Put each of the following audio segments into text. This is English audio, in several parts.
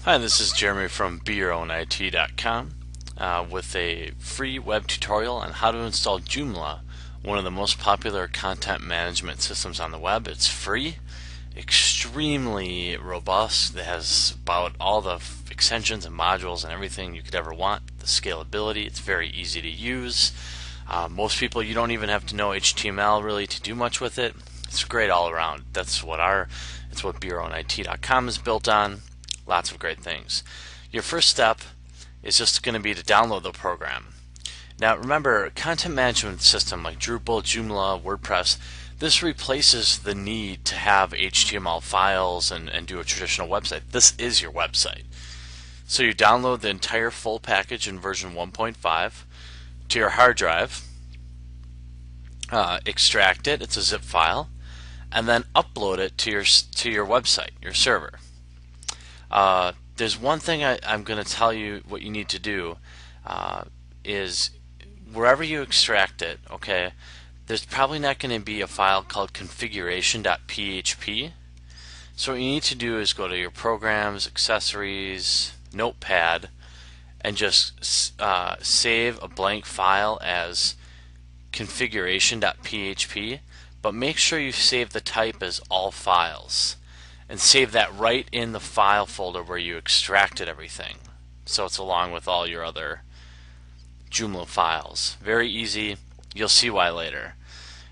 Hi, this is Jeremy from BeYourOwnIT.com with a free web tutorial on how to install Joomla, one of the most popular content management systems on the web. It's free, extremely robust. It has about all the extensions and modules and everything you could ever want. The scalability, it's very easy to use. Most people, you don't even have to know HTML really to do much with it. It's great all around. It's what BeYourOwnIT.com is built on. Lots of great things. Your first step is just going to be to download the program. Now remember, content management system like Drupal, Joomla, WordPress, this replaces the need to have HTML files and do a traditional website. This is your website. So you download the entire full package in version 1.5 to your hard drive, extract it, it's a zip file, and then upload it to your website, your server. There's one thing I'm going to tell you what you need to do is wherever you extract it, okay, there's probably not going to be a file called configuration.php. So what you need to do is go to your programs, accessories, notepad, and just save a blank file as configuration.php, but make sure you save the type as all files. And save that right in the file folder where you extracted everything. So it's along with all your other Joomla files. Very easy. You'll see why later.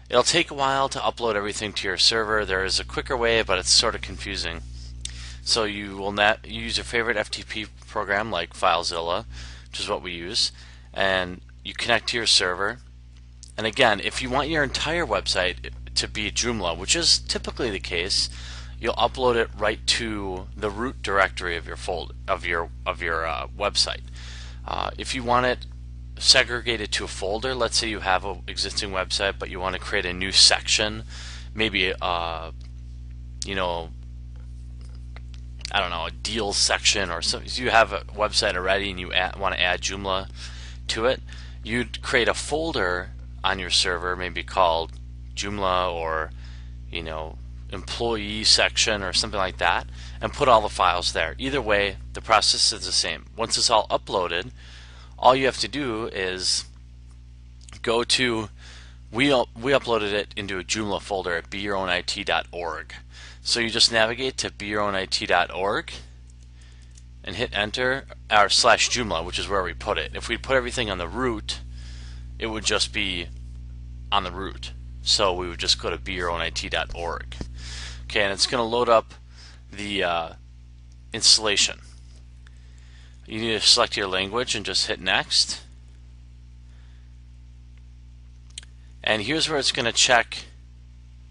It'll take a while to upload everything to your server. There is a quicker way, but it's sort of confusing. So you will use your favorite FTP program like FileZilla, which is what we use, and you connect to your server. And again, if you want your entire website to be Joomla, which is typically the case, you'll upload it right to the root directory of your website. If you want it segregated to a folder, let's say you have an existing website, but you want to create a new section, maybe I don't know, a deals section or something. So you have a website already and you want to add Joomla to it. You'd create a folder on your server, maybe called Joomla or employee section or something like that, and put all the files there. Either way, the process is the same. Once it's all uploaded, all you have to do is go to, we uploaded it into a Joomla folder at BeYourOwnIT.org. So you just navigate to BeYourOwnIT.org and hit enter, or /Joomla, which is where we put it. If we put everything on the root, it would just be on the root. So we would just go to BeYourOwnIT.org. Okay, and it's going to load up the installation. You need to select your language and just hit next. And here's where it's going to check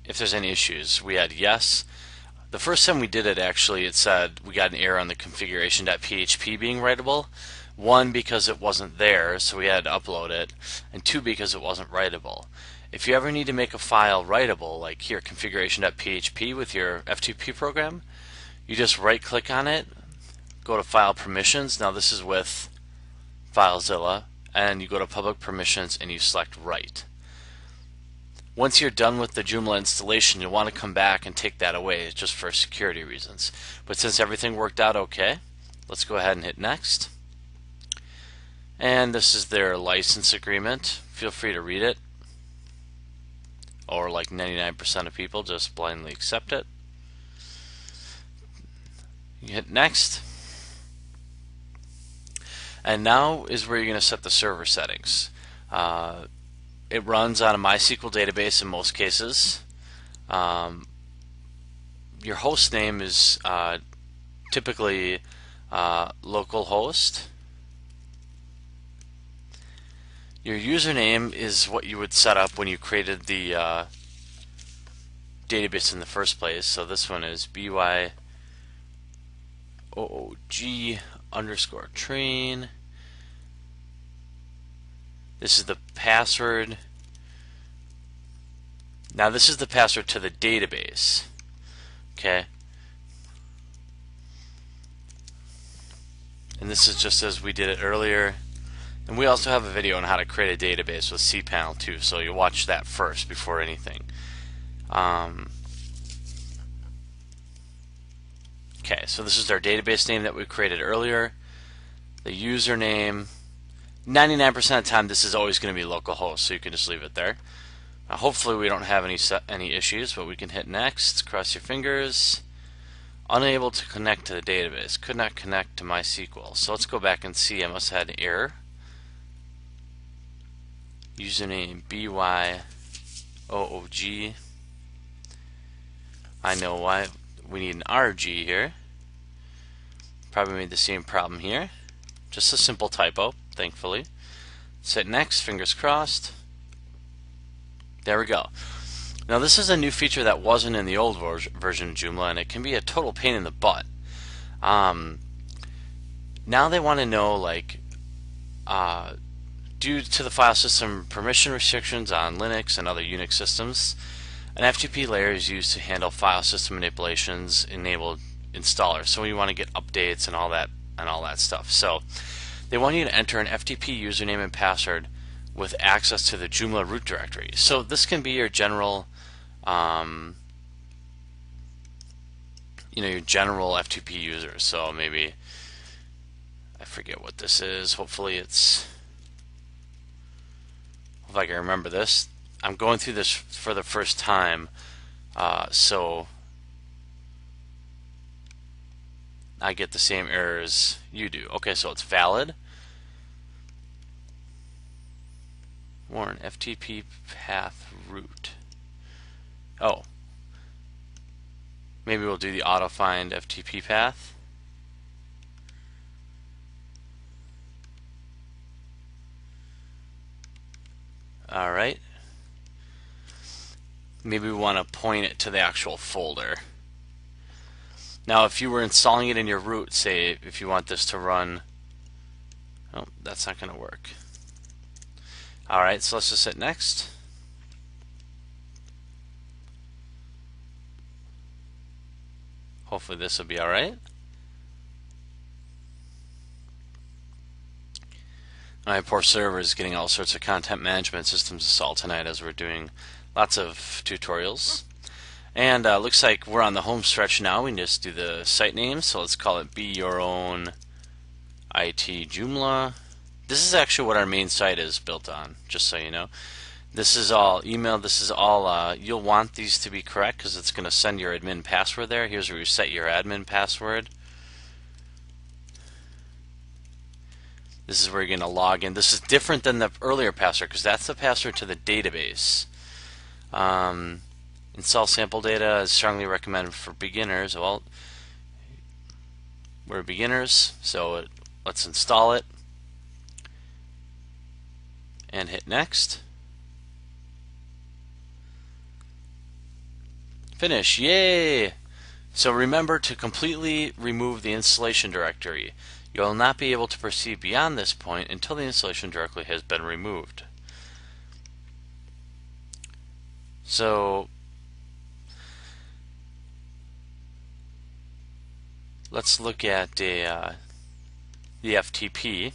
if there's any issues. We had yes. The first time we did it, actually, it said we got an error on the configuration.php being writable. One, because it wasn't there, so we had to upload it, and two, because it wasn't writable. If you ever need to make a file writable, like here, configuration.php with your FTP program, you just right-click on it, go to File Permissions. Now this is with FileZilla, and you go to Public Permissions and you select Write. Once you're done with the Joomla installation, you'll want to come back and take that away just for security reasons. But since everything worked out okay, let's go ahead and hit Next. And this is their license agreement. Feel free to read it. Or like 99% of people, just blindly accept it. You hit Next. And now is where you're going to set the server settings. It runs on a MySQL database in most cases. Your host name is typically localhost. Your username is what you would set up when you created the database in the first place. So this one is BYOOG_train. This is the password. Now this is the password to the database. Okay. And this is just as we did it earlier. And we also have a video on how to create a database with cPanel too, so you watch that first before anything. Okay, so this is our database name that we created earlier. The username, 99% of the time this is always going to be localhost, so you can just leave it there. Now, hopefully we don't have any issues, but we can hit next, cross your fingers. Unable to connect to the database, could not connect to MySQL. So let's go back and see, I must have had an error. Username BYOOG. I know why we need an RG here. Probably made the same problem here. Just a simple typo, thankfully. Let's hit next, fingers crossed. There we go. Now this is a new feature that wasn't in the old version of Joomla, and it can be a total pain in the butt. Now they want to know, like, due to the file system permission restrictions on Linux and other Unix systems, an FTP layer is used to handle file system manipulations enabled installer. So you want to get updates and all that stuff. So they want you to enter an FTP username and password with access to the Joomla root directory. So this can be your general your general FTP user. So maybe, I forget what this is. Hopefully it's, if I can remember this. I'm going through this for the first time, so I get the same errors you do. Okay, so it's valid. Warn FTP path root. Oh, maybe we'll do the auto find FTP path. All right. Maybe we want to point it to the actual folder. Now, if you were installing it in your root, say if you want this to run, oh, that's not going to work. All right, so let's just hit next. Hopefully this will be all right. My poor server is getting all sorts of content management systems installed tonight as we're doing lots of tutorials. And looks like we're on the home stretch now. We can just do the site name. So let's call it Be Your Own IT Joomla. This is actually what our main site is built on, just so you know. This is all email. This is all, you'll want these to be correct because it's going to send your admin password there. Here's where you set your admin password. This is where you're going to log in. This is different than the earlier password because that's the password to the database. Install sample data is strongly recommended for beginners. Well, we're beginners, so let's install it and hit next. Finish, yay! So remember to completely remove the installation directory. You will not be able to proceed beyond this point until the installation directory has been removed. So let's look at the FTP.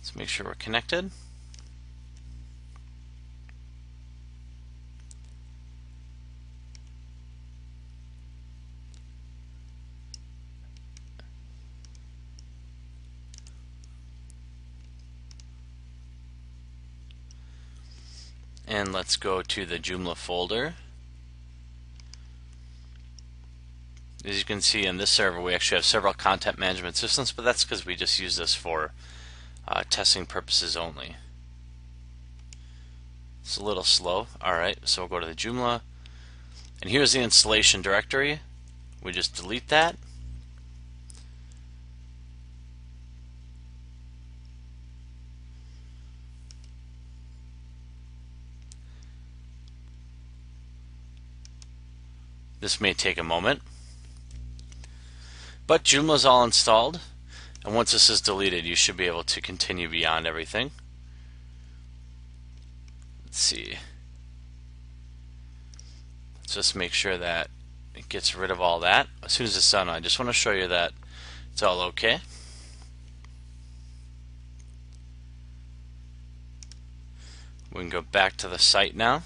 Let's make sure we're connected. And let's go to the Joomla folder. As you can see in this server, we actually have several content management systems, but that's because we just use this for testing purposes only. It's a little slow. Alright, so we'll go to the Joomla. And here's the installation directory. We just delete that. This may take a moment. But Joomla is all installed, and once this is deleted, you should be able to continue beyond everything. Let's see. Let's just make sure that it gets rid of all that. As soon as it's done, I just want to show you that it's all okay. We can go back to the site now.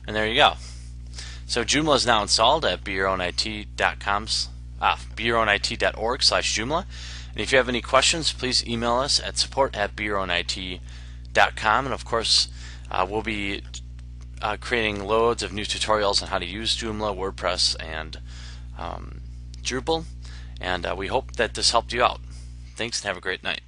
And there you go. So Joomla is now installed at beyourownit.org/Joomla. And if you have any questions, please email us at support@beyourownit.com. And of course, we'll be creating loads of new tutorials on how to use Joomla, WordPress, and Drupal. And we hope that this helped you out. Thanks and have a great night.